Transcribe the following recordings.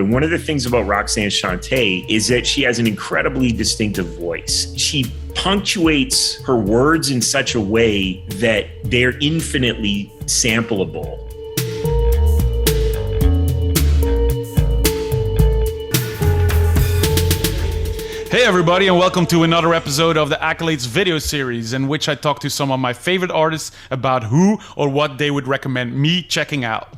And one of the things about Roxanne Shanté is that she has an incredibly distinctive voice. She punctuates her words in such a way that they're infinitely sampleable. Hey everybody, and welcome to another episode of the Accolades video series, in which I talk to some of my favorite artists about who or what they would recommend me checking out.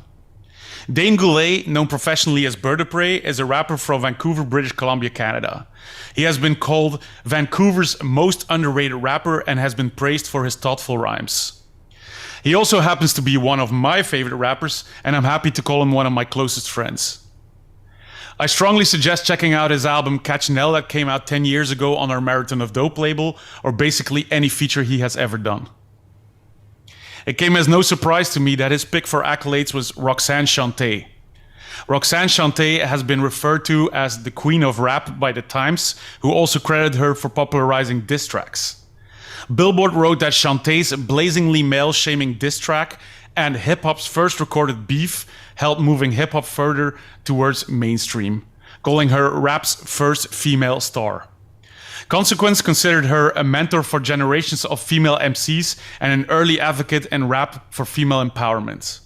Dane Goulet, known professionally as Birdapres, is a rapper from Vancouver, British Columbia, Canada. He has been called Vancouver's most underrated rapper and has been praised for his thoughtful rhymes. He also happens to be one of my favorite rappers, and I'm happy to call him one of my closest friends. I strongly suggest checking out his album Catchnell that came out 10 years ago on our Marathon of Dope label, or basically any feature he has ever done. It came as no surprise to me that his pick for Accolades was Roxanne Shanté. Roxanne Shanté has been referred to as the Queen of Rap by The Times, who also credited her for popularizing diss tracks. Billboard wrote that Shanté's blazingly male-shaming diss track and hip-hop's first recorded beef helped moving hip-hop further towards mainstream, calling her rap's first female star. Consequence considered her a mentor for generations of female MCs and an early advocate in rap for female empowerment.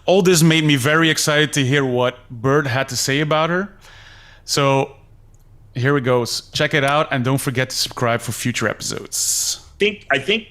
All this made me very excited to hear what Bird had to say about her. So here it goes. Check it out and don't forget to subscribe for future episodes. I think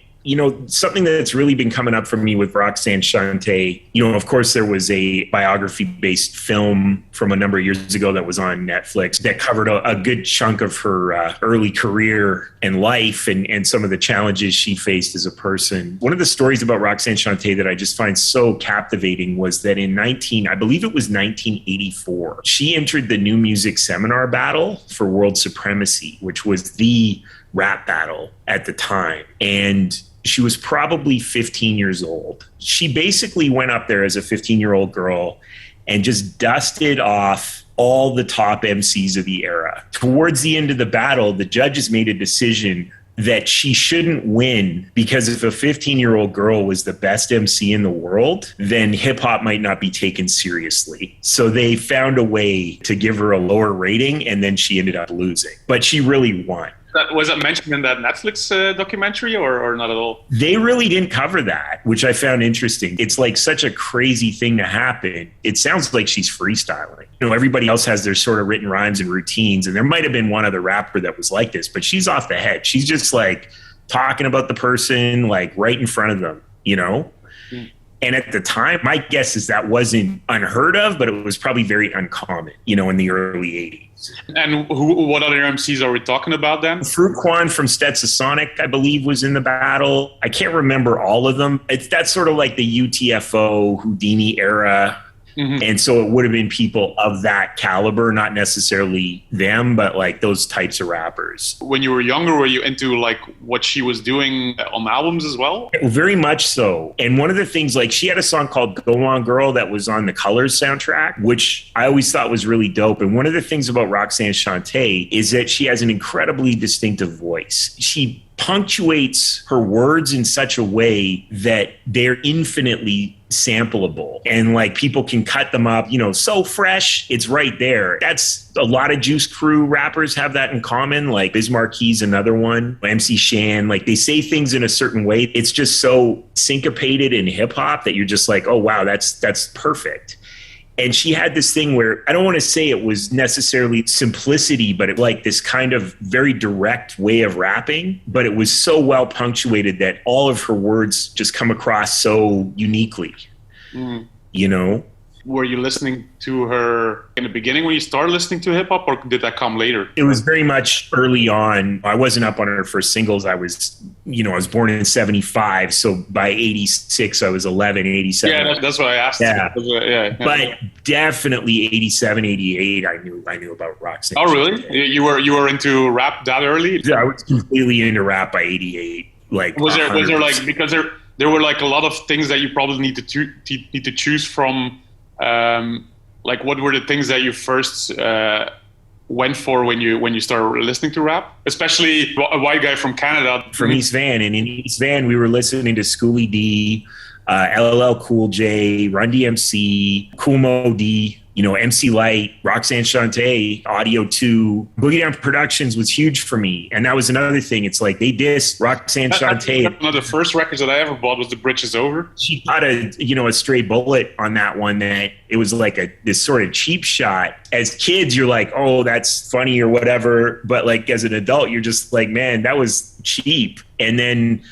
something that's really been coming up for me with Roxanne Shanté, of course, there was a biography-based film from a number of years ago that was on Netflix that covered a good chunk of her early career and life and some of the challenges she faced as a person. One of the stories about Roxanne Shanté that I just find so captivating was that in 1984, she entered the New Music Seminar Battle for World Supremacy, which was the rap battle at the time. And she was probably 15 years old. She basically went up there as a 15-year-old girl and just dusted off all the top MCs of the era. Towards the end of the battle, the judges made a decision that she shouldn't win because if a 15-year-old girl was the best MC in the world, then hip hop might not be taken seriously. So they found a way to give her a lower rating, and then she ended up losing. But she really won. Was that mentioned in that Netflix documentary or not at all? They really didn't cover that, which I found interesting. It's like such a crazy thing to happen. It sounds like she's freestyling. Everybody else has their sort of written rhymes and routines, and there might have been one other rapper that was like this, but she's off the head. She's just like talking about the person like right in front of them, And at the time, my guess is that wasn't unheard of, but it was probably very uncommon, in the early 80s. And what other MCs are we talking about then? Fruquan from Stetsasonic, I believe, was in the battle. I can't remember all of them. That's sort of like the UTFO, Houdini era. Mm-hmm. And so it would have been people of that caliber, not necessarily them, but like those types of rappers. When you were younger, were you into like what she was doing on albums as well? Very much so. And one of the things, like she had a song called Go On Girl that was on the Colors soundtrack, which I always thought was really dope. And one of the things about Roxanne Shanté is that she has an incredibly distinctive voice. She punctuates her words in such a way that they're infinitely sampleable and like people can cut them up, so fresh, it's right there. That's a lot of Juice Crew rappers have that in common. Like Biz Marquis, another one, MC Shan, like they say things in a certain way. It's just so syncopated in hip hop that you're just like, oh wow, that's perfect. And she had this thing where I don't want to say it was necessarily simplicity, but it like this kind of very direct way of rapping. But it was so well punctuated that all of her words just come across so uniquely, Were you listening to her in the beginning when you started listening to hip hop, or did that come later? It was very much early on. I wasn't up on her first singles. I was born in 75. So by 86, I was 11, 87. Yeah, that's what I asked. Yeah. But definitely 87, 88, I knew about Roxanne. Oh, really? You were into rap that early? Yeah, I was completely into rap by 88. Like, was there like, because there were like a lot of things that you probably need to choose from. Like what were the things that you first went for when you started listening to rap? Especially a white guy from Canada. From East Van. And in East Van, we were listening to Schoolie D, LL Cool J, Run DMC, Kool Moe D, MC Light, Roxanne Shanté, Audio 2, Boogie Down Productions was huge for me. And that was another thing. It's like they dissed Roxanne Shanté. One of the first records that I ever bought was The Bridge Is Over. She got a stray bullet on that one, that it was like this sort of cheap shot. As kids, you're like, oh, that's funny or whatever. But like as an adult, you're just like, man, that was cheap. And then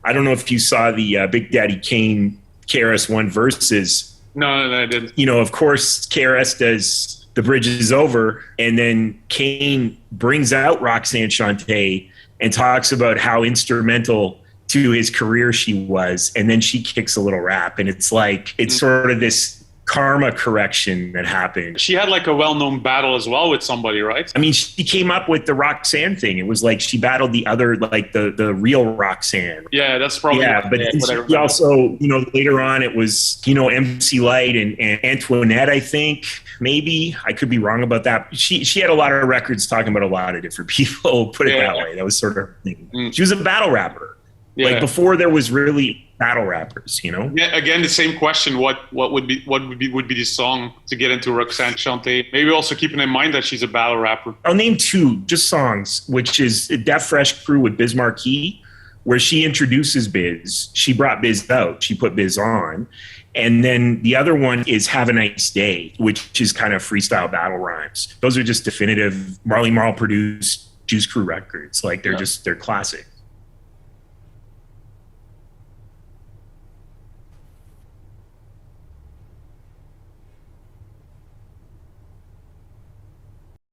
I don't know if you saw the Big Daddy Kane KRS-One verses. No, I didn't. Of course, KRS does The Bridge Is Over, and then Kane brings out Roxanne Shanté and talks about how instrumental to his career she was, and then she kicks a little rap, and it's like, it's sort of this karma correction that happened. She had like a well-known battle as well with somebody, right? I mean, she came up with the Roxanne thing. It was like she battled the other, like the real Roxanne. Yeah, that's probably but she also, later on it was, MC Light and Antoinette, I think. Maybe I could be wrong about that. She had a lot of records talking about a lot of different people. Put it that way. That was sort of her thing. She was a battle rapper. Yeah. Like before there was really battle rappers, Yeah, again, the same question. What would be the song to get into Roxanne Shanté? Maybe also keeping in mind that she's a battle rapper. I'll name two just songs, which is Def Fresh Crew with Biz Markie, where she introduces Biz. She brought Biz out. She put Biz on. And then the other one is Have a Nice Day, which is kind of freestyle battle rhymes. Those are just definitive Marley Marl produced Juice Crew records. Like they're classic.